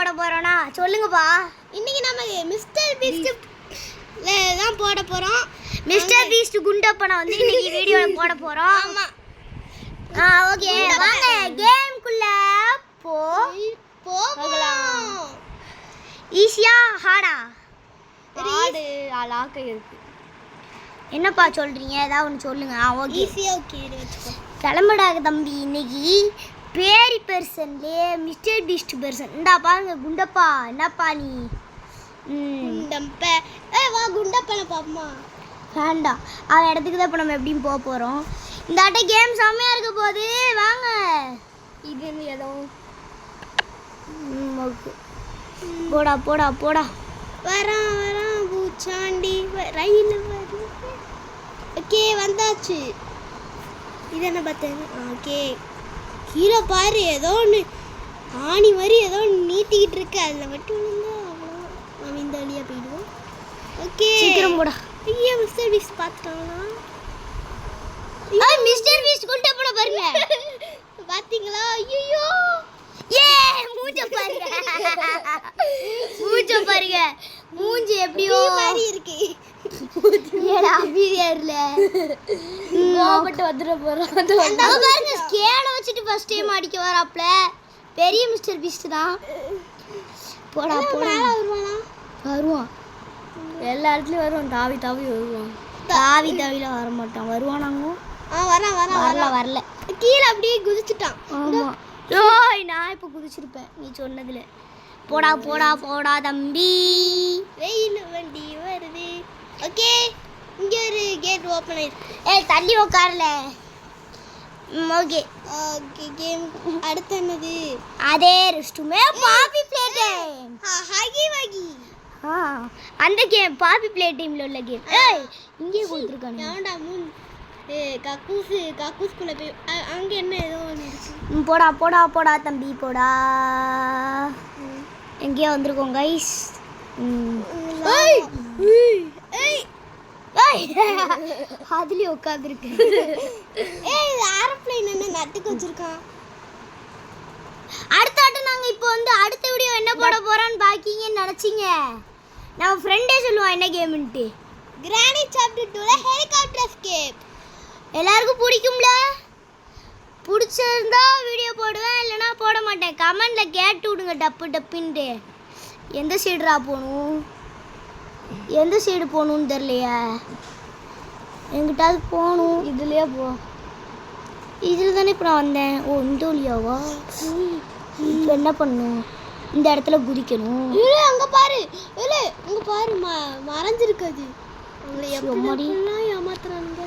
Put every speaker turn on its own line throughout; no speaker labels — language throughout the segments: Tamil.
போட போறோம்னா சொல்லுங்கப்பா.
இன்னைக்கு நம்ம மிஸ்டர் பீஸ்ட் தான் போட போறோம்.
மிஸ்டர் பீஸ்ட் குண்டப்பனை வந்து இன்னைக்கு வீடியோல போட போறோம்.
ஆமா.
ஓகே வாங்க கேம்க்குள்ள
போகலாம்.
ஈஸியா ஹார்டா?
ஹார்ட் அலாக்க இருக்கு.
என்னப்பா சொல்றீங்க? ஏதாவது ஒன்று சொல்லுங்க. ஓகே
ஈஸியா ஓகே வெச்சுக்கோ.
கிளம்புடாக தம்பி. இன்னைக்கு பேரி பெர்சன்லே மிஸ்டர் பீஸ்ட் பெர்சன். இந்தா பாருங்க குண்டப்பா. என்னப்பா நீ?
குண்டப்ப வா குண்டப்பன பாப்போமா?
வேண்டாம், அவன் இடத்துக்கு தான் இப்போ நம்ம எப்படியும் போக போகிறோம். இந்த ஆட்ட கேம் செம்மையாக இருக்க போகுது. வாங்க.
இது ஏதோ
ஓகே போடா போடா போடா.
வரான் பூச்சாண்டி ரயில் வருது. ஓகே வந்தாச்சு. இது என்ன பார்த்தேன்? ஓகே கீழே பாரு ஏதோ ஒன்று ஆணி மாதிரி ஏதோ ஒன்று நீட்டிக்கிட்டு இருக்கு. அதில் மட்டும் விழுந்தா அவ்வளோ நம்ம இந்த வழியாக போயிடுவோம். ஓகே
சீக்கிரம் போடா.
ஐயா மிஸ்டர் பீஸ்ட் பார்த்துட்டாங்களா?
மிஸ்டர் பீஸ்ட் கொண்டு போட பாருங்க.
பார்த்தீங்களா? ஐயோ
ஏ மூஞ்ச பாருங்க. மூஞ்ச பாருங்க. மூஞ்சி எப்படியோ
மாதிரி இருக்கு.
ஏடா அப்படியேர்ல
கோபப்பட்டு வந்துட போறோம்.
பாருங்க ஸ்கேலை வச்சுட்டு ஃபர்ஸ்ட் டைம் அடிக்க வராப்ல. பெரிய மிஸ்டர் பீஸ்ட் தான். போடா போடா.
வருவானா?
வருவான்.
எல்லா இடத்துலயும் வருவான். தாவி தாவி வருவான்.
தாவில வர மாட்டான். வருவானாங்க.
வரல
வரல.
கீழே அப்படியே குதிச்சுட்டான்.
ஆமா. ஓய் நான் இப்போ குதிச்சிருப்பேன் நீ சொன்னதுல. போடா போடா போடா தம்பி.
வெயில் வண்டி வருது. ஓகே இங்க ஒரு கேட் ஓபன் ஆயிருக்கு.
ஏய் தள்ளி உட்காரல. ஓகே
ஓகே கேம் அடுத்து என்னது?
அதே ரெஸ்ட்டுமே பாப்பி ப்ளே டைம்.
ஹகி வகி.
அந்த கேம் பாப்பி ப்ளே டைம்ல உள்ள கேம். ஏய் இங்கே கொடுத்துருக்கானே.
ஏன்டா மூன் கக்கூஸ்குள்ள போய் அங்க என்ன ஏதோ ஒன்று இருக்கு.
போடா போடா போடா தம்பி போடா. எங்கேயோ வந்திருக்கோம் கைஸ். அதுலயே உட்காந்துருக்கு.
ஏய் ஏரோப்ளேன் என்ன நட்டுக்கு வச்சிருக்கான்.
அடுத்த ஆட்டம் நாங்கள் இப்போ வந்து அடுத்த வீடியோ என்ன போட போகிறோன்னு பாக்கிங்கன்னு நினச்சிங்க. நம்ம ஃப்ரெண்டே சொல்லுவான் என்ன கேம்ன்ட்டு.
கிரானி சாப்டர் 2ல ஹெலிகாப்டர் எஸ்கேப்.
எல்லாருக்கும் பிடிக்கும்ல? பிடிச்சிருந்தா வீடியோ போடுவேன், இல்லைனா போட மாட்டேன். கமெண்டில் கேட்டு விடுங்க டப்பு டப்புன்ட்டு. எந்த சைடுரா போகணும்? எந்த சைடு போகணுன்னு தெரியலையா? எங்கிட்டாவது போகணும்.
இதுலயே போ.
இதில் தானே இப்போ நான் வந்தேன். ஓ இந்த வழியாவா? இப்போ என்ன பண்ணணும்? இந்த இடத்துல குதிக்கணும்.
இல்ல அங்க பாரு. இல்ல அங்க பாரு மறைஞ்சிருக்குது. உங்களை எப்படி ஏமாத்துறாங்க.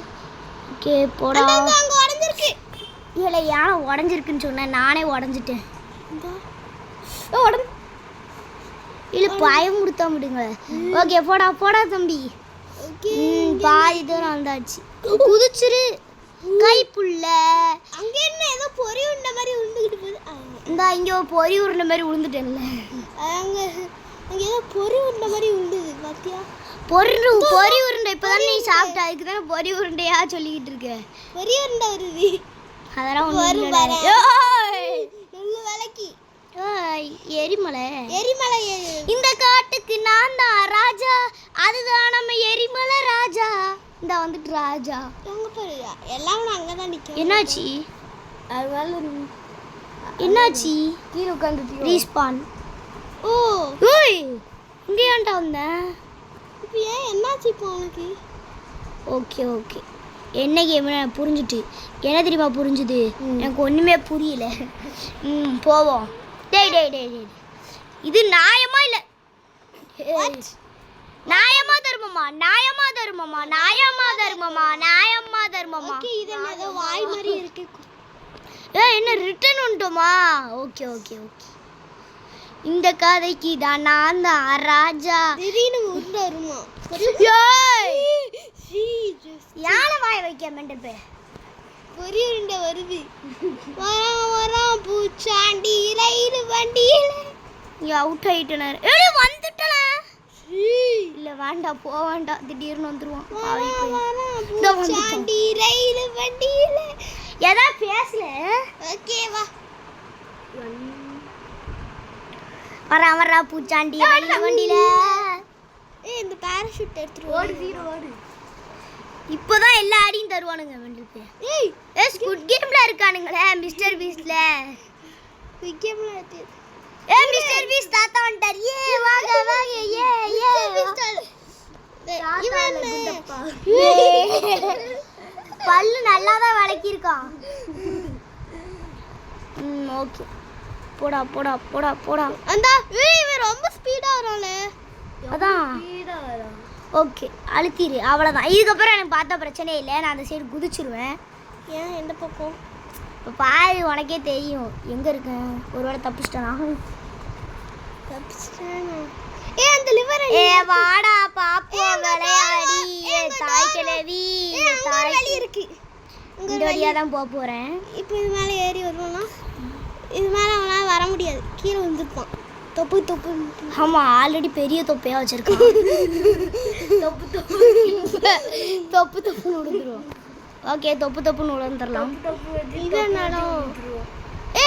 ஓகே போடா.
அங்க உடைஞ்சிருக்கு.
இல்லை யானை உடஞ்சிருக்குன்னு சொன்னேன். நானே உடஞ்சிட்டேன். இல்லை பயம் கொடுத்தா விடுங்க. ஓகே போடா போடா தம்பி. பாதி தூரம் வந்தாச்சு. குதிச்சிரு கைப்புள்ள.
அங்க என்ன ஏதோ பொறி உருண்டை மாதிரி உருண்டுகிட்டு போகுது.
இந்த இங்கே பொறி உருண்டை மாதிரி விழுந்துட்டேன்ல.
அங்க அங்க ஏதோ பொறி உருண்டை மாதிரி உருண்டுது பாத்தியா?
பொறி உருண்டை இப்போதான் நீ சாப்பிட்ட. அதுக்கு தானே பொறி உருண்டையா சொல்லிக்கிட்டு இருக்க.
பொறி உருண்டை வருது.
அதெல்லாம்
நல்ல விலைக்கு.
எரிமலை.
இந்த காட்டுக்கு
நான் தான் ராஜா. அதுதான் நம்ம எரிமலை ராஜா. இந்த வந்துட்டு ராஜா.
அங்க பாரு எல்லாம் அங்கதான் நிக்கும்.
என்னாச்சு?
அதனால
என்னாச்சு?
கீழே உட்கார்ந்து
ரீஸ்பான்.
ஓ
ஓய் இங்கே ஏன்டா வந்தேன்?
இப்போ ஏன் என்னாச்சு இப்போ உனக்கு?
ஓகே ஓகே என்ன கேம் எனக்கு புரிஞ்சுட்டு. என்ன தெரியுமா புரிஞ்சுது? எனக்கு ஒன்றுமே புரியல. போவோம். டேய் டேய் டேய் டேய் இது நியாயமா இல்லை? நியாயமா தர்மமா? நியாயமா தர்மமா? நியாயமா தர்மமா? நியாயமா தர்மமா?
ஓகே இது என்ன வாய் மாதிரி இருக்கு.
என்ன ரிட்டர்ன் உண்டுமா? ஓகே ஓகே ஓகே இந்த கதைக்கு தான் நான் தான் ராஜா.
திடீர்னு உருண்டை வருமா?
யானை வாய வைக்க மெண்டப்பே.
பொறி உருண்டை வருது. வரான் பூச்சாண்டி ரயில் வண்டியில.
நீ அவுட் ஆயிட்டன. வந்துட்டல. இல்ல வேண்டாம் போக வேண்டாம். திடீர்னு வந்துருவான்.
பூச்சாண்டி ரயில் வண்டியில.
ஏதா பேசல.
ஓகே வா.
வரா பூச்சாண்டி வண்டியில.
இந்த பேராஷூட் எடுத்துட்டு ஓடு.
இப்போதான் எல்லா ஆடியும் தருவானுங்க வெண்டிலுக்கு. ஸ்குட் கேம்ல இருக்கானுங்களே மிஸ்டர் பீஸ்ட்ல.
ஸ்குட் கேம்ல இருக்கு.
மிஸ்டர் பீஸ்ட் தாத்தா வந்துட்டார். வாங்க பல்லு நல்லா தான் வளக்கிருக்கான். ஓகே போடா.
அந்த இவன் ரொம்ப ஸ்பீடா வரானே.
அதான் ஓகே அழுத்திரு அவ்வளோதான். இதுக்கப்புறம் எனக்கு பார்த்தா பிரச்சனை இல்லை. நான் அந்த சைடு குதிச்சிருவேன்.
ஏன் எந்த பக்கம்?
இப்போ பாரு உனக்கே தெரியும் எங்கே இருக்கேன். ஒருவேளை தப்பிச்சிட்டேனா?
அந்த லிவர்
வாடா பாப்போம் விளையாடி. தாய் கிழவி
வழி இருக்கு.
இந்த வழியாக தான் போக போகிறேன்.
இப்போ இது மேலே ஏறி வருவோம்னா இது மேலே அவனால் வர முடியாது. கீழே வந்துருப்பான். தொப்பு
ஆமாம் ஆல்ரெடி பெரிய தொப்பையாக வச்சுருக்கான். தொப்புன்னு விழுந்துருவோம். ஓகே தொப்புன்னு விழுந்துடலாம்.
இது நடம்.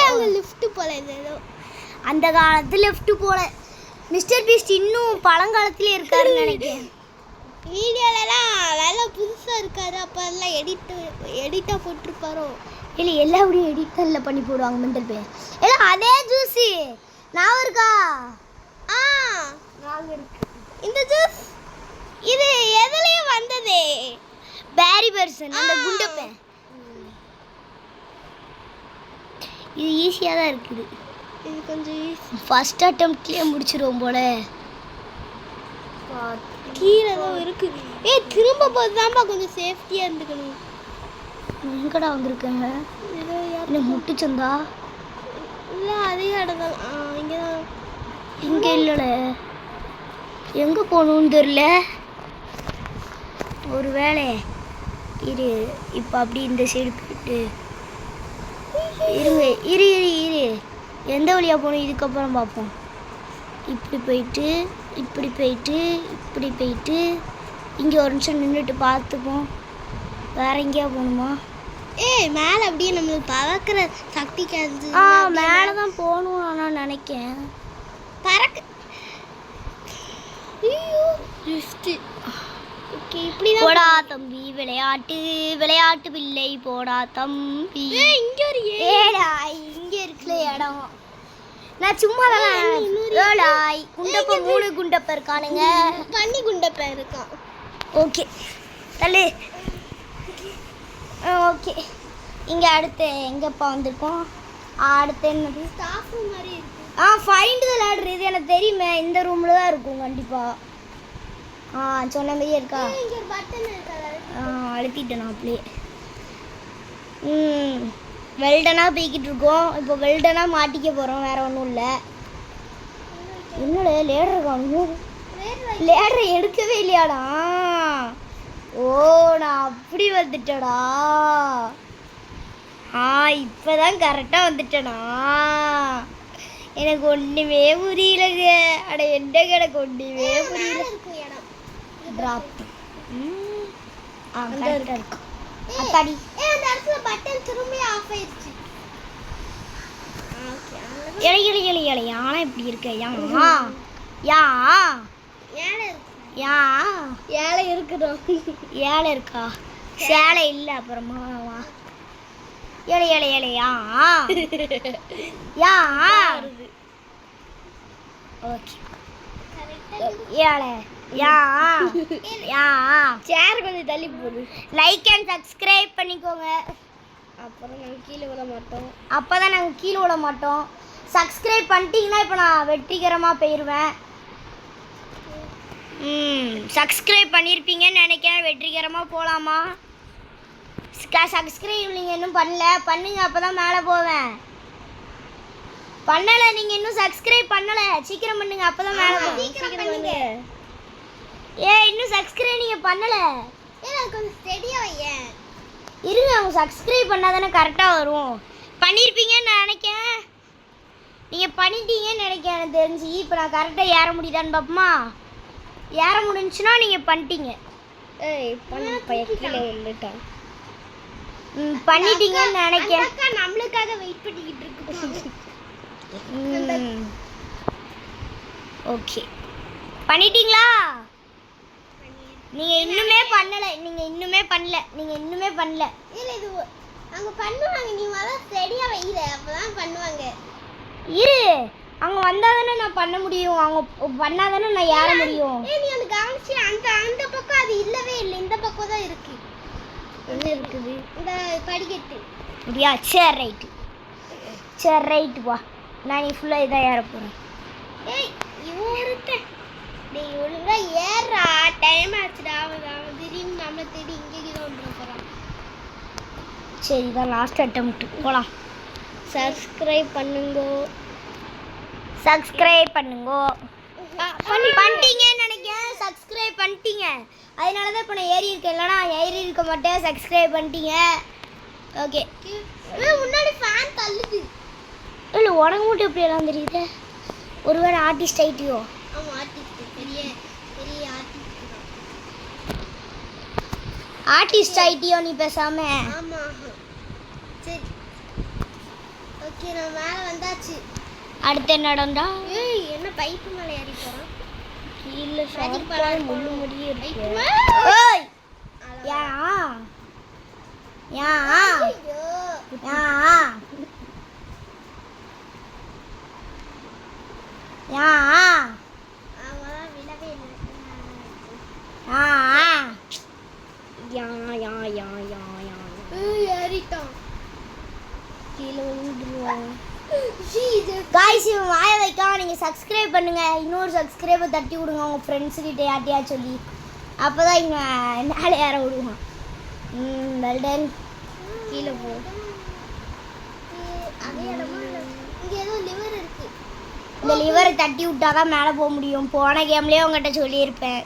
அங்கே லிஃப்ட் போல ஏதோ
அந்த காலத்து லெஃப்ட் போல. மிஸ்டர் பீஸ்ட் இன்னும் பழங்காலத்திலே இருக்காருன்னு நினைக்கிறேன்.
வீடியோலலாம் நல்லா புதுசாக இருக்காரு. அப்போ எல்லாம் எடிட்டாக போட்டிருப்பாரோ
இல்லை எல்லாத்தையும் எடிட்டரில் பண்ணி போடுவாங்க மெண்டல் பேர். எல்லாம் அதே ஜூஸு நான் இருக்கா?
இந்த ஜூஸ் இது எதுலேயும் வந்ததே.
பேரி பர்சன் அந்த குண்டப்பேன். இது ஈஸியாக தான் இருக்குது.
இது கொஞ்சம் ஈஸி.
ஃபர்ஸ்ட் அட்டெம்ப்ட்லேயே முடிச்சிருவோம் போல.
கீழே தான் இருக்கு. திரும்ப போது தான்ப்பா கொஞ்சம் சேஃப்டியாக இருந்துக்கணும்.
எங்கடா வந்திருக்கேங்க? என்ன முட்டுச்சந்தா?
இல்லை அதே இடம் தான். இங்கே தான்.
இங்கே இல்லைல எங்கே போகணுன்னு தெரில. ஒரு வேலை இரு. இப்போ அப்படி இந்த சைடு போயிட்டு இருங்க. இரு எந்த வழியாக போகணும் இதுக்கப்புறம் பார்ப்போம். இப்படி போயிட்டு இங்கே ஒரு நிமிஷம் நின்றுட்டு பார்த்துப்போம். வேற எங்கேயா போகணுமா?
மேலே அப்படியே நம்மளுக்கு பறக்கிற சக்தி கிடைச்சி.
மேலே தான் போகணும் நான் நினைக்கிறேன்.
பறக்க
போடா தம்பி விளையாட்டு பிள்ளை. போடா தம்பி.
இங்கே ஒரு
இங்கே இருக்குல்ல இடம். நான் சும்மா தான். குண்டப்ப 3 குண்டப்ப இருக்கானுங்க.
பண்ணி குண்டப்ப இருக்கான்.
ஓகே தள்ளு. ஓகே இங்கே அடுத்து எங்கேப்பா வந்திருக்கோம்? அடுத்து என்னது?
ஸ்டாஃப் மாதிரி இருக்கு.
ஃபைண்ட் தி லேடர். இது எனக்கு தெரியுமே. இந்த ரூமில் தான் இருக்கும் கண்டிப்பாக. சொன்ன மாதிரியே இருக்கா?
இங்கே ஒரு பட்டன் இருக்கா?
அழுத்திட்டேன் நான் அப்படியே. வெல்டனாக போய்கிட்டு இருக்கோம். இப்போ வெல்டனாக மாட்டிக்க போகிறோம். வேறு ஒன்றும் இல்லை. என்னோட லேடர் காணும். லேடரை எடுக்கவே இல்லையாடா? நான் அப்படி வந்துட்டேடா. இப்போதான் கரெக்டாக வந்துட்டேனா? எனக்கு ஒன்றுமே புரியலங்க. என்ன எனக்கு ஒன்றுமே புரியல. ட்ராப் கரெக்டாக இருக்கும். அத்தாடி
அந்த இடத்துல பட்டன் திரும்பி ஆஃப் ஆயிடுச்சு.
இலை ஆனால் இப்படி இருக்க.
ஏழை இருக்குதோ?
ஏழை இருக்கா? சேலை இல்லை. அப்புறமா இலையா ஓகே
சேர் கொஞ்சம் தள்ளி போகுது.
லைக் அண்ட் சப்ஸ்கிரைப் பண்ணிக்கோங்க.
அப்புறம் நாங்கள் கீழே விட மாட்டோம்.
அப்போதான் நாங்கள் கீழே விட மாட்டோம். சப்ஸ்கிரைப் பண்ணிட்டீங்கன்னா இப்போ நான் வெற்றிகரமாக போயிடுவேன். சப்ஸ்கிரைப் பண்ணியிருப்பீங்கன்னு நினைக்கிறேன். வெற்றிகரமாக போகலாமா? சப்ஸ்கிரைப் நீங்கள் இன்னும் பண்ணுங்க. அப்போ தான் மேலே போவேன். பண்ணலை. நீங்கள் இன்னும் சப்ஸ்கிரைப் பண்ணலை. சீக்கிரம் பண்ணுங்க. அப்போ தான் மேலே போவேன். இன்னும் சப்ஸ்கிரைப் நீங்கள் பண்ணலை.
கொஞ்சம் ஸ்டெடியாக வையேன்.
இருங்க. அவங்க சப்ஸ்கிரைப் பண்ணால் தானே கரெக்டாக வரும். பண்ணியிருப்பீங்கன்னு நினைக்கிறேன். நீங்கள் பண்ணிட்டீங்கன்னு நினைக்கிறேன் எனக்கு தெரிஞ்சு. இப்போ நான் கரெக்டாக ஏற முடியுதான்னு பார்ப்போமா? ஏற முடிஞ்சுன்னா நீங்கள் பண்ணிட்டீங்க. பண்ணிட்டீங்கன்னு நினைக்கிறேன்.
நம்மளுக்காக வெயிட் பண்ணிக்கிட்டு இருக்கு.
ஓகே பண்ணிட்டீங்களா? நீங்கள் இன்னுமே பண்ணல.
இல்லை இது அங்கே பண்ணுவாங்க, நீ முதல்ல செடியாக வைக்கிற அப்போ தான் பண்ணுவாங்க.
இரு, அவங்க வந்தால் தானே நான் பண்ண முடியும், அவங்க பண்ணால் தானே நான் ஏற முடியும்.
நீ ஒன்று கவனிச்சு அந்த பக்கம் அது இல்லவே இல்லை, இந்த பக்கம் தான் இருக்கு.
என்ன இருக்குது?
இந்த படிக்கட்டு.
அப்படியா? சரி ரைட்டு வா, நான் நீ ஃபுல்லாக இதான் ஏற போகிறேன்.
ஏய் இவன் ஒருத்தன், நீ ஒழுங்கா ஏறா, டைம் ஆச்சுடா. அவன் திடீர்னு நம்மளை தேடி இங்கே தான் வந்துட போகிறான்.
சரி இதான் லாஸ்ட் அட்டெம்ப்ட், போகலாம். சப்ஸ்கிரைப் பண்ணுங்கோ. பண்ணிட்டீங்கன்னு நினைக்கிறேன். சப்ஸ்கிரைப் பண்ணிட்டீங்க, அதனால தான் இப்போ நான் ஏறி இருக்கேன், இல்லைனா ஏறி இருக்க மாட்டேன். சப்ஸ்கிரைப் பண்ணிட்டீங்க. ஓகே,
முன்னாடி ஃபேன் தள்ளுது.
இல்லை உனக்கு மட்டும் எப்படி எல்லாம் தெரியுது? ஒருவேளை ஆர்டிஸ்ட் ஐட்டியோ?
ஆமாம், ஆர்டிஸ்ட், பெரிய பெரிய ஆர்டிஸ்ட் தான்.
ஆர்டிஸ்ட் ஐட்டியோ நீ பேசாம?
ஆமாம் சரி ஓகே, நான் மேலே வந்தாச்சு.
அடுத்து என்னடா?
ஏய் என்ன பைப்பு மேலே ஏறி போகிறான்?
கீழே ஷார்ப்பாக முள்ளு முடியே இருக்கு.
ஏய்
யா
ஐயோ அவன் விடவே இல்லை. ஏறிட்டான்.
கீழே விழுந்துருவான்.
Jesus.
காய்ஸ், இவன் வாய வைக்காம நீங்கள் சப்ஸ்கிரைப் பண்ணுங்க. இன்னொரு சப்ஸ்கிரைபர் தட்டி விடுங்க உங்கள் ஃப்ரெண்ட்ஸுக்கிட்ட யார்ட்டையா சொல்லி, அப்போ தான் இங்கே மேலே ஏற விடுவான். வெல்டன், கீழே போ.
அதே இடமா இங்கே ஏதோ லிவர் இருக்கு.
இந்த லிவரை தட்டி விட்டா தான் மேலே போக முடியும். போன கேம்லேயே உங்கள்கிட்ட சொல்லியிருப்பேன்.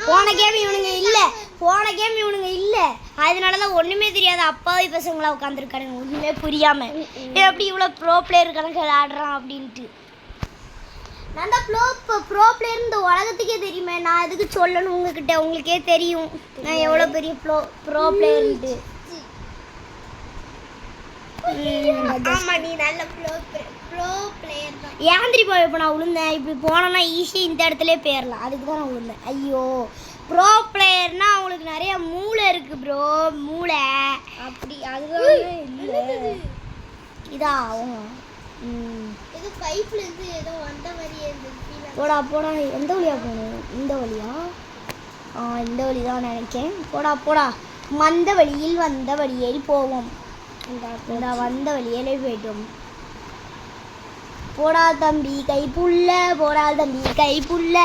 போன கேம் இவனுங்க இல்லை, அதனால தான் ஒன்றுமே தெரியாத அப்பாவி பசங்களா உட்காந்துருக்கானுங்க, ஒன்றுமே புரியாமல். எப்படி இவ்வளோ ப்ரோ பிளேயர் கணக்கு விளாடுறான் அப்படின்ட்டு. நான் தான் ப்ரோ பிளேயர் இந்த உலகத்துக்கே தெரியுமே, நான் எதுக்கு சொல்லணும் உங்ககிட்ட? உங்களுக்கே தெரியும் நான் எவ்வளோ பெரிய ப்ரோ பிளேயர்ன்ட்டு.
ஆமா நீ நல்ல ப்ரோ பிளேயர் தான்.
ஏன் தெரியுமா இப்போ நான் விழுந்தேன்? இப்படி போனோன்னா ஈஸியாக இந்த இடத்துல போயிடலாம், அதுக்கு தான் நான் விழுந்தேன். ஐயோ, ப்ரோ பிளேயர்னா அவங்களுக்கு நிறைய மூளை இருக்குது ப்ரோ, மூளை அப்படி. அதுதான் இல்லை இதா
இது பைப்ல இருந்து ஏதோ வந்த மாதிரியே இருந்துச்சு.
போடா, எந்த வழியாக போகணும்? இந்த வழியா? இந்த வழி தான் நினைக்கிறேன். போடா, வந்த வழியில் போவோம். இந்த வந்த வழியிலே போய்ட்டோம். போடா தம்பி Kaipulla,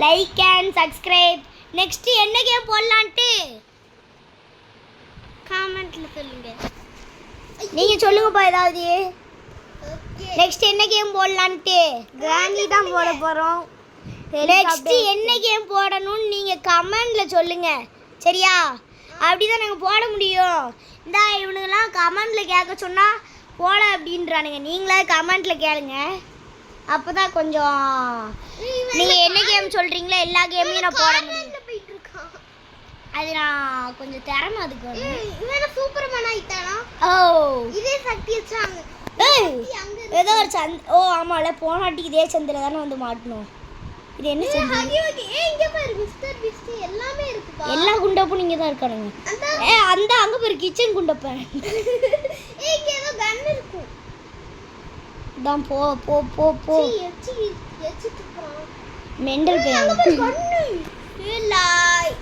like and subscribe. Next என்ன கேம் போடலான்ட்டு
கமெண்ட்ல சொல்லுங்க.
நீங்கள் சொல்லுங்கப்பா ஏதாவது.
ஓகே
நெக்ஸ்ட் என்ன கேம் போடலான்ட்டு? கிராண்ட்லி தான் போட போகிறோம். நெக்ஸ்ட் என்ன கேம் போடணும்னு நீங்கள் கமெண்டில் சொல்லுங்கள், சரியா? அப்படி தான் நாங்கள் போட முடியும். இந்த இவனுங்கெல்லாம் கமெண்டில் கேட்க சொன்னால் போட அப்படின்றானுங்க. நீங்களே கமெண்டில் கேளுங்க, அப்போ தான் கொஞ்சம் நீங்கள் என்ன கேம் சொல்கிறீங்களோ எல்லா கேமையும் நான் போட முடியும். அது நான் கொஞ்சம் திறமை அதுக்கு வந்து.
இவன் சூப்பர்மேன் ஆயிட்டானா?
ஓ,
இதே சக்தி வச்சாங்க.
ஏதோ ஒரு ஓ ஆமாம்ல, போனாட்டிக்கு இதே சந்தில் தானே வந்து மாட்டணும். இது என்ன சந்தி?
இங்க பாரு மிஸ்டர் பீஸ்ட் எல்லாமே இருக்குப்பா.
எல்லா குண்டப்பும் நீங்க தான் இருக்கானுங்க. அந்த அங்க பாரு கிச்சன் குண்டப்ப.
இங்க ஏதோ கன் இருக்கு.
தான் போ.
எச்சி துப்புறான்.
மெண்டல் பேய்.
அங்க பாரு கன்னு. ஏலாய்.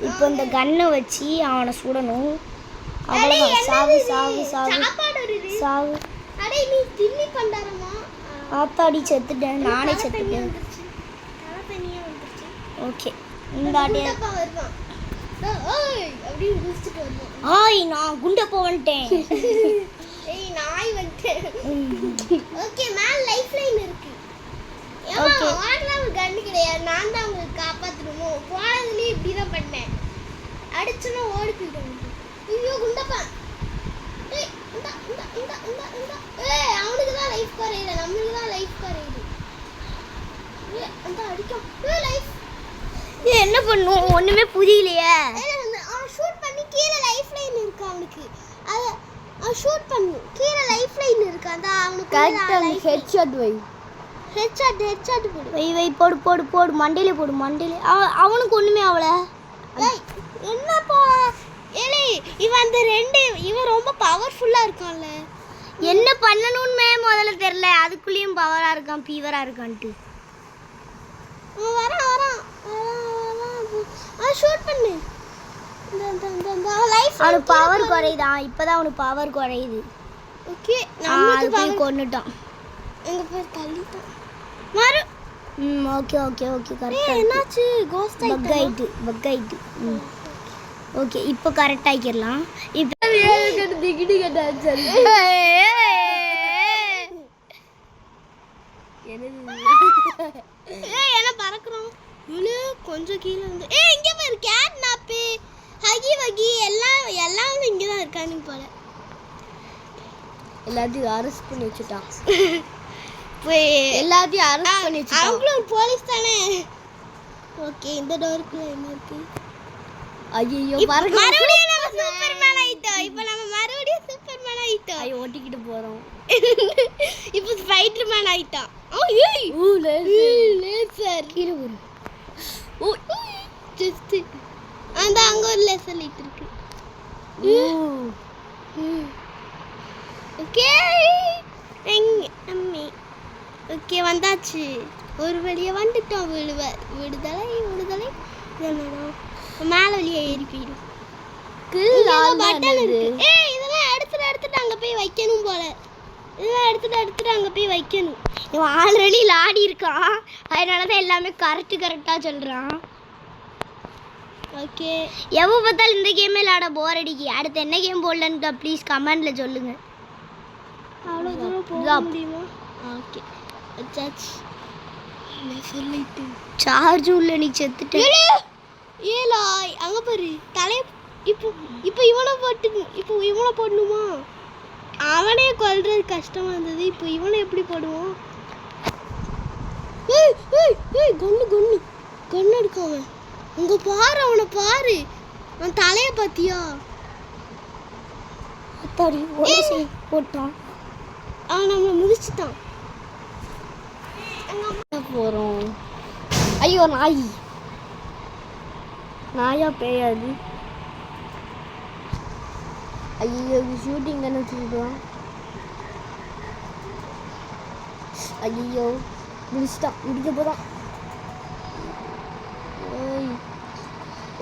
இப்போ இந்த கன்னை வச்சு அவனை சுடணும். அவ்வளவுதான்.
சாப்பாடு வருது.
சாவு.
அடே நீ தின்னி பண்டாரமா?
ஆத்தாடி செத்துட்டேன், நானே செத்துட்டேன்.
தனியா வந்துருச்சு.
ஓகே, இந்த ஆடியே
வருவான். ஏய் அப்படியே குதிச்சிட்டு வருவான்.
ஆய் நான் குண்டப்ப வந்துட்டேன்.
ஏய் நாய் வந்துட்டேன். ஓகே மேல லைஃப் லைன் இருக்கு.
ஓகே
வாட்லாம் கண்ணு கிடையாது, நான் தான் உங்களுக்கு காப்பாத்தணும். போனதுலயே இப்படி தான் பண்ணேன். அடிச்சனா ஓடி போயிடுவேன். ஐயோ குண்டப்பா. ஏய் இந்த ஏய் அவனுக்கு தான் லைஃப் குறையுது, நமக்கு தான் லைஃப் குறையுது. ஏய் அந்த அடிக்கும். ஏய் லைஃப்
என்ன பண்ணும் ஒண்ணுமே புரியலையே.
அவன் ஷூட் பண்ணி கீழே லைஃப் லைன் இருக்கு அவனுக்கு. அவன் ஷூட் பண்ணு கீழே லைஃப் லைன் இருக்கு. அதான் அவனுக்கு
கரெக்ட். அந்த ஹெட்ஷாட் வை.
ஹெட்ஷாட் போடு.
வை போடு போடு போடு மண்டையில போடு மண்டையில. அவனுக்கு ஒண்ணுமே ஆகல.
ஏய் என்னப்பா ஏலே இவன் அந்த ரெண்டு இவன் ரொம்ப பவர்ஃபுல்லா இருக்கான்ல.
என்ன பண்ணணும்னு முதல்ல தெரியல, அதுக்குள்ளேயும் பவரா இருக்கான் ஃபீவரா இருக்கான்ட்டு.
அவன் வரான் ஷூட் பண்ணு. இந்த லைஃப்
அவனுக்கு பவர் குறையுதான், இப்பதான் அவனுக்கு பவர் குறையுது.
ஓகே
நம்மளுக்கு பவர் கொன்னுட்டான்.
எங்க பேர் தள்ளிட்டான் மாறு.
Okay okay okay correct.
என்னாச்சு கோஸ்ட்
பக் ஆயிட்டு. ஓகே இப்போ கரெக்ட் ஆக்கிடலாம். இப்போ
திகிடி கட்டாச்சு. என்ன பறக்குறோம் இவ்வளோ கொஞ்சம் கீழே வந்து. இங்கே பாரு கேட் நாப்பு ஹகி வகி எல்லாம் இங்கே தான் இருக்கானுங்க போல.
எல்லாத்தையும் அரெஸ்ட் பண்ணி வச்சுட்டான்.
போய்
எல்லாத்தையும் அரெஸ்ட் பண்ணி வச்சுட்டான்.
அவங்களும் போலீஸ் தானே. ஓகே இந்த டோருக்குள்ள என்ன இருக்கு?
ஐயோ
மறுபடியும் நம்ம சூப்பர்மேன் ஆயிட்டோம். இப்போ நம்ம மறுபடியும் சூப்பர்மேன் ஆயிட்டோம்.
ஐயோ ஓட்டிக்கிட்டு போறோம்.
இப்போ ஸ்பைடர்மேன் ஆயிட்டோம். ஏய் லேசர்
கீழே வரும்.
ஜஸ்ட் அந்த அங்க ஒரு லேசர் லைட் இருக்கு. ஓகே அம்மி ஓகே வந்தாச்சு. ஒரு வழியா வந்துட்டோம். விடுதலை மேல வழியா ஏறி போயிடும். பட்டன் இருக்கு. இதெல்லாம் எடுத்துட்டு அங்க போய் வைக்கணும் போல. இதெல்லாம் எடுத்துட்டு அங்க போய் வைக்கணும்.
இவன் ஆல்ரெடி லாடி இருக்கான், அதனாலதான் எல்லாமே கரெக்டா சொல்றான்.
ஓகே
எவ்வளோ பார்த்தாலும் இந்த கேமே விளாட போர் அடிக்கி. அடுத்து என்ன கேம் போடலன்னு ப்ளீஸ் கமெண்ட்ல சொல்லுங்க.
அவ்வளோ தூரம் போக முடியுமா? ஓகே வச்சாச்சு. சொல்லிட்டு
சார்ஜும் இல்லை, நீ செத்துட்ட.
ஏலா அங்க பாரு தலைய. இப்போ இவனை போடணுமா? அவனே கொல்றது கஷ்டமா இருந்தது. இப்போ இவனை எப்படி போடுவோம்? கண்ணு எடுக்காம உங்க பாரு. அவனை பாரு, அவன் தலைய பாத்தியா?
போட்டான்.
அவன் நம்மளை முடிச்சுட்டான்.
போறோம். ஐயோ நாயா பேயாது. ஐயோ ஷூட்டிங் தானே சொல்றான். ஐயோ முடிக்க போறான்.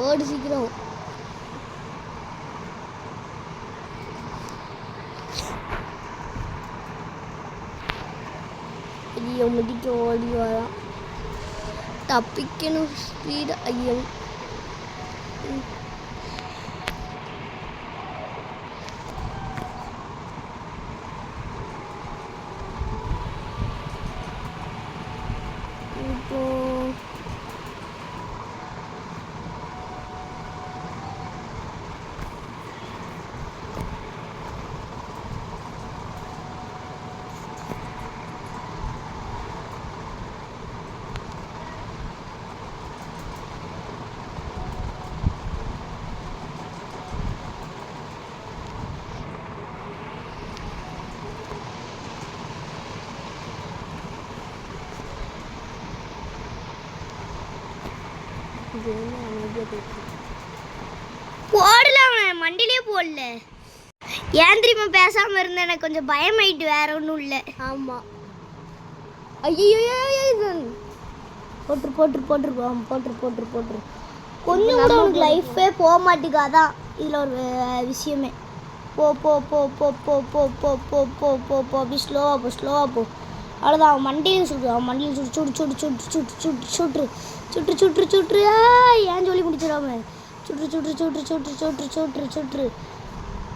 ஓடு சீக்கிரம். ஐயோ முடிக்க ஓடி வரான். தப்பிக்கணும் ஸ்பீடு. ஐயோ இப்போ போடலாம், மண்டிலே போடல. ஏன் தெரியுமா பேசாம இருந்தேன்? எனக்கு கொஞ்சம் பயமாயிட்டு, வேற ஒன்றும் இல்லை.
ஆமா
ஐயோ போட்டுரு. கொஞ்சம் கூட உனக்கு லைஃபே போக மாட்டேங்காதான் இதில் ஒரு விஷயமே. போ அப்படி ஸ்லோவாக போ. அவ்வளோதான். அவன் மண்டையும் சுட்ரு. ஏன் சொல்லி முடிச்சிடாம சுட்ரு.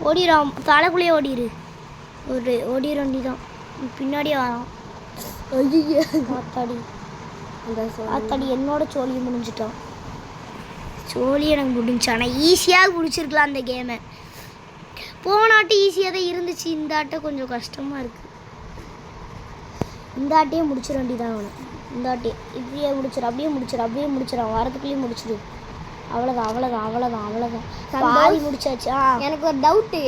ஓடிடும், தலைக்குள்ளேயே ஓடிடு வண்டி தான். பின்னாடியே வரான். ஆத்தாடி என்னோட சோழியை முடிஞ்சிட்டான். சோழி எனக்கு முடிஞ்சு. ஆனால் ஈஸியாக முடிச்சிருக்கலாம் அந்த கேமை. போனாட்டம் ஈஸியாக தான் இருந்துச்சு, இந்த ஆட்டம் கொஞ்சம் கஷ்டமாக இருக்குது. இந்த ஆட்டையே முடிச்சிட வேண்டியதான் அவனை. இந்த ஆட்டையே இப்படியே அப்படியே முடிச்சிடும். வரத்துக்குள்ளேயே முடிச்சிடு. அவ்வளோதான். பாதி முடிச்சாச்சு.
எனக்கு ஒரு டவுட்டு.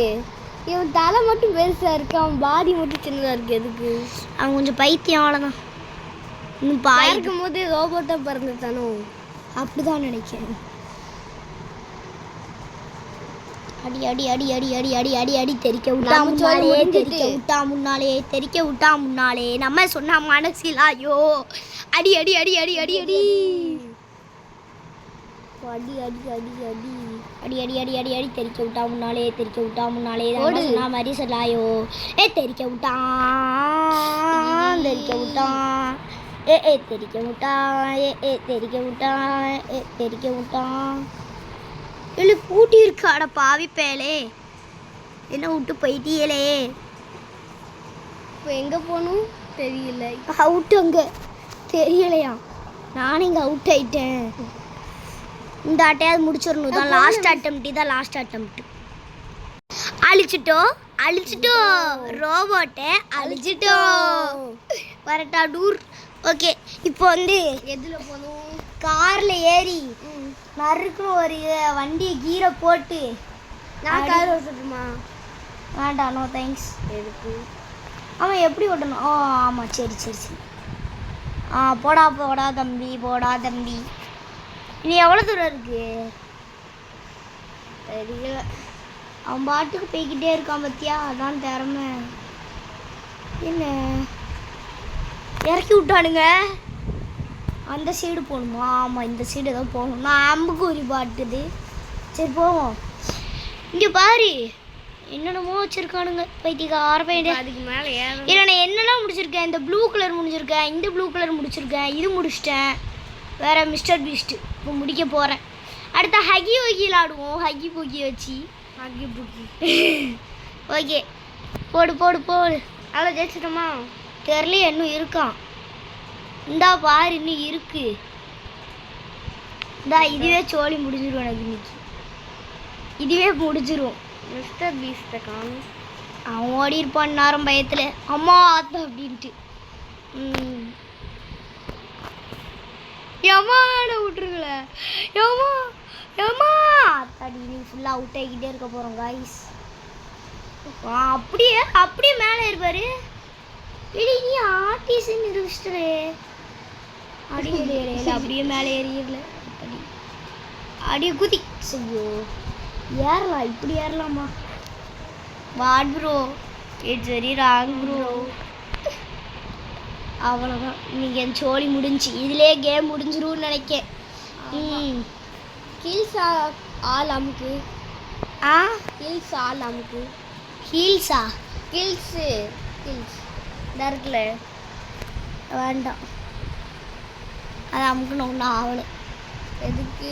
இவன் தலை மட்டும் பெருசாக இருக்கு, அவன் பாடி மட்டும் சின்னதாக இருக்கு. எதுக்கு?
அவன் கொஞ்சம் பைத்தியம். அவ்வளோதான். இன்னும் பாய்
இருக்கும் போது ரோபோட்டா பிறந்துட்டானோ?
அப்படிதான் நினைக்கிறேன். அடி அடி அடி அடி அடி அடி அடி அடி தெறிக்க விட்டா
நம்ம சோறு
முன்னாலே,
முடிஞ்சிட்டு.
தெறிக்க விட்டா முன்னாலே, தெறிக்க விட்டா முன்னாலே, நம்ம சொன்ன மனசில் ஐயோ அடி அடி அடி அடி அடி அடி அடி அடி அடி அடி அடி அடி அடி அடி தெறிக்க விட்டா முன்னாலே, தெறிக்க விட்டா முன்னாலே, நம்ம சொன்ன மாதிரி சொல்லாயோ. தெறிக்க விட்டான், தெறிக்க விட்டான், தெறிக்க விட்டான், தெறிக்க விட்டான், தெறிக்க விட்டான். இல்லை பூட்டி இருக்காட பாவி பேலே, என்ன விட்டு போயிட்டியலே.
இப்போ எங்கே போகணும் தெரியல.
அவுட்டு அங்கே தெரியலையா? நானே இங்கே அவுட் ஆயிட்டேன். இந்த ஆட்டையாவது முடிச்சிடணும். தான் லாஸ்ட் அட்டம்ப்ட், இதான் லாஸ்ட் அட்டம்ப்ட். அழிச்சிட்டோம் அழிச்சிட்டோம், ரோபோட்டை அழிச்சிட்டோம். வரட்டா டூர். ஓகே, இப்போ வந்து
எதில் போகணும்?
காரில் ஏறி நறுக்குன்னு ஒரு வண்டியை கீரை போட்டு.
நான் கார் ஓட்டட்டுமா?
வேண்டாம், நோ தேங்க்ஸ்.
எதுக்கு?
ஆமாம், எப்படி ஓட்டணும்? ஓ ஆமாம், சரி சரி சரி. போடா போடா தம்பி, போடா தம்பி. இனி எவ்வளோ தூரம் இருக்கு?
தெரியல.
அவன் பாட்டுக்கு போய்கிட்டே இருக்கான் பத்தியா, அதான் திறமை. என்ன இறக்கி விட்டானுங்க. அந்த சைடு போகணுமா? ஆமாம், இந்த சைடு தான் போகணும். நான் அம்புக்குறி பாட்டுது. சரி போவோம். இங்கே பாரு, என்னென்னமோ வச்சுருக்கானுங்க பைத்தியக்கார பையன்.
அதுக்கு மேலே ஏற.
இல்லை, நான் என்னெல்லாம் முடிச்சிருக்கேன். இந்த ப்ளூ கலர் முடிச்சிருக்கேன், இந்த ப்ளூ கலர் முடிச்சிருக்கேன், இது முடிச்சிட்டேன். வேறு மிஸ்டர் பீஸ்ட்டு இப்போ முடிக்க போகிறேன். அடுத்த ஹக்கி ஓக்கி விளாடுவோம், ஹக்கி பூக்கி வச்சு.
ஹக்கி புக்கி.
ஓகே, போடு போடு போடு.
அவ்வளோ ஜெயிச்சிட்டோமா?
தெரியல, இன்னும் இருக்கான். இந்தா பாரு, இன்னும் இருக்கு. இந்தா இதுவே சோழி முடிஞ்சிரும் எனக்கு இன்னைக்கு. இதுவே முடிஞ்சிரும்.
மிஸ்டர் பீஸ்ட்டை காணும்.
அவன் ஓடி இருப்பான் நேரம் பயத்தில், அம்மா ஆத்தா அப்படின்ட்டு. ஏமா வேணை விட்டுருங்களே, ஏமா ஏமா ஆத்தாடி. நீ ஃபுல்லாக அவுட் ஆகிக்கிட்டே இருக்க போகிறோம் காய்ஸ். அப்படியே அப்படியே மேலே இருப்பாரு. இடி நீ ஆர்டிஸ்ட் நிரூபிச்சிட்டு அப்படியே மேலே ஏறிடல. அப்படி அப்படியே குதி. ஐயோ, ஏறலாம், இப்படி ஏறலாமா? What bro, it's very wrong bro. அவ்வளோதான், இன்னைக்கு என் சோழி முடிஞ்சு. இதுலேயே கேம் முடிஞ்சிரும்னு நினைக்கேன்.
ஹீல்ஸா ஆல் அமுக்கு. ஹீல்ஸ் ஆல் அமுக்கு.
ஹீல்ஸா?
ஹீல்ஸு ஹீல்ஸ் இந்த இருக்குல்ல,
வேண்டாம், அது அமுக்குன்னு ஒன்றும் ஆகலை.
எதுக்கு?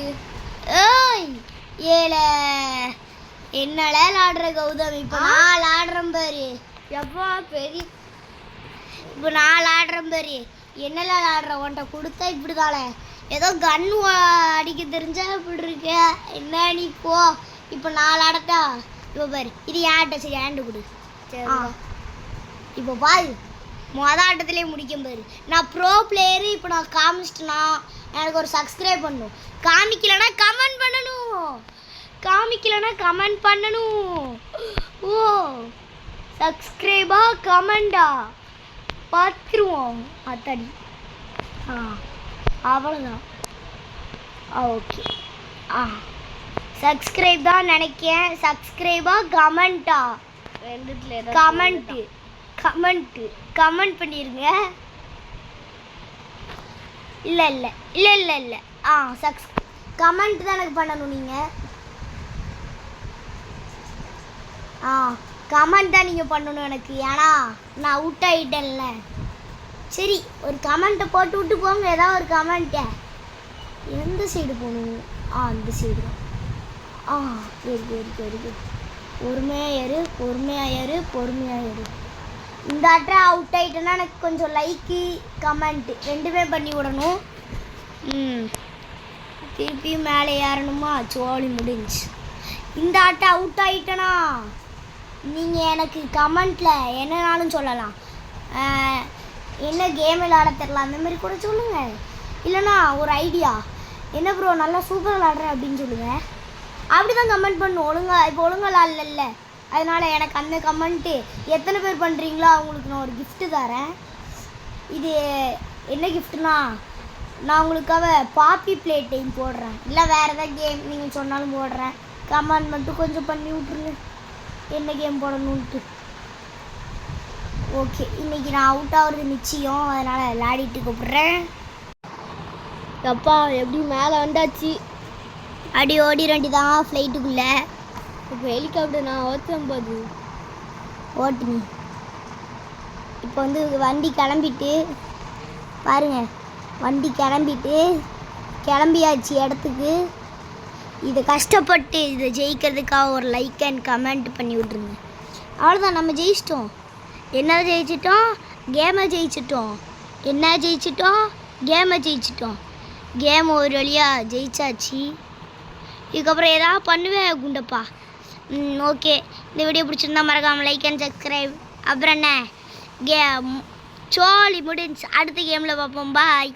ஏய் ஏல, என்னடா விளாடுற கௌதம்? இப்போ நான் விளாடுறேன் பாரு.
எப்பா பெரிய,
இப்போ நான் விளாடுறேன் பாரு. என்னெல்லாம் விளாடுற? உன்ட்ட கொடுத்தா இப்படி தானே, ஏதோ கன்னு அடிக்க தெரிஞ்சா இப்படி இருக்க. என்ன நீ போ. இப்போ நான் விளாடட்டா? இப்போ பாரு, இது ஏன்ட்ட. சரி, ஏன்ட்டு கொடு. இப்போ பாரு, மொதல் ஆட்டத்திலே முடிக்கும் பாரு. நான் ப்ரோ பிளேயரு. இப்போ நான் காமிச்சிட்டேன்னா எனக்கு ஒரு சப்ஸ்கிரைப் பண்ணணும். காமிக்கலைன்னா கமெண்ட் பண்ணணும். காமிக்கலைன்னா கமெண்ட் பண்ணணும். ஓ, சப்ஸ்கிரைபா கமெண்டா பார்த்துருவோம். அத்தாடி. அவ்வளோதான். ஓகே. சப்ஸ்கிரைப் தான் நினைக்கேன். சப்ஸ்கிரைபா கமெண்டா?
ரெண்டுத்துல
கமெண்ட்டு கமெண்ட்டு கமெண்ட் பண்ணிடுங்க. இல்லை இல்லை இல்லை இல்லை இல்லை கமெண்ட் தான் எனக்கு பண்ணணும். நீங்கள் கமெண்ட் தான் நீங்கள் பண்ணணும் எனக்கு. ஏன்னா நான் அவுட் ஆகிட்டேன்ல. சரி, ஒரு கமெண்ட்டை போட்டு விட்டு போங்க. ஏதாவது ஒரு கமெண்ட்டை. எந்த சைடு போகணும்? அந்த சைடு தான். இருக்கு இருக்கு இருக்கு. பொறுமையாக ஏறு, பொறுமையாக ஏறு, பொறுமையாக ஏறு. இந்த ஆட்டை அவுட் ஆகிட்டேன்னா எனக்கு கொஞ்சம் லைக்கு கமெண்ட்டு ரெண்டுமே பண்ணி விடணும். திருப்பியும் மேலே ஏறணுமா? சோழி முடிஞ்சு. இந்த ஆட்டை அவுட் ஆகிட்டேனா நீங்கள் எனக்கு கமெண்ட்டில் என்னன்னாலும் சொல்லலாம். என்ன கேம் விளாட தெரில அந்த மாதிரி கூட சொல்லுங்கள். இல்லைனா ஒரு ஐடியா, என்ன ப்ரோ நல்லா சூப்பர் விளாடுறேன் அப்படின்னு சொல்லுங்கள். அப்படி தான் கமெண்ட் பண்ணணும். இப்போ ஒழுங்கா விளாட்ல, அதனால் எனக்கு அந்த கமெண்ட்டு எத்தனை பேர் பண்ணுறீங்களோ அவங்களுக்கு நான் ஒரு கிஃப்ட்டு தரேன். இது என்ன கிஃப்ட்னா நான் உங்களுக்காக பாப்பி ப்ளே டைம் போடுறேன், இல்லை வேறு ஏதாவது கேம் நீங்கள் சொன்னாலும் போடுறேன். கமெண்ட் மட்டும் கொஞ்சம் பண்ணி விட்ருங்க என்ன கேம் போடணுன்ட்டு. ஓகே, இன்றைக்கி நான் அவுட் ஆகிறது நிச்சயம், அதனால் விளையாடிட்டு கூப்பிட்றேன்.
அப்பா எப்படி மேலே வந்தாச்சு.
அடி ஓடி ரெண்டு தான் ஃப்ளைட்டுக்குள்ளே.
இப்போ ஹெலிகாப்டர் நான் ஓட்டுறேன் போது
ஓட்டுங்க. இப்போ வந்து வண்டி கிளம்பிட்டு பாருங்க, வண்டி கிளம்பியாச்சு இடத்துக்கு. இதை கஷ்டப்பட்டு இதை ஜெயிக்கிறதுக்காக ஒரு லைக் அண்ட் கமெண்ட் பண்ணி விட்ருங்க. அவ்வளோதான், நம்ம ஜெயிச்சிட்டோம். என்ன ஜெயிச்சிட்டோம்? கேமை ஜெயிச்சிட்டோம். என்ன ஜெயிச்சிட்டோம்? கேமை ஜெயிச்சிட்டோம். கேம் ஒரு வழியாக ஜெயிச்சாச்சு. இதுக்கப்புறம் எதாவது பண்ணுவேன் குண்டப்பா. ஓகே, இந்த வீடியோ பிடிச்சிருந்தா மறக்காமல் லைக் அண்ட் சப்ஸ்கிரைப். அப்புறம் என்ன, கேம் சோலி முடிஞ்சு அடுத்த கேமில் பார்ப்போம். பாய்.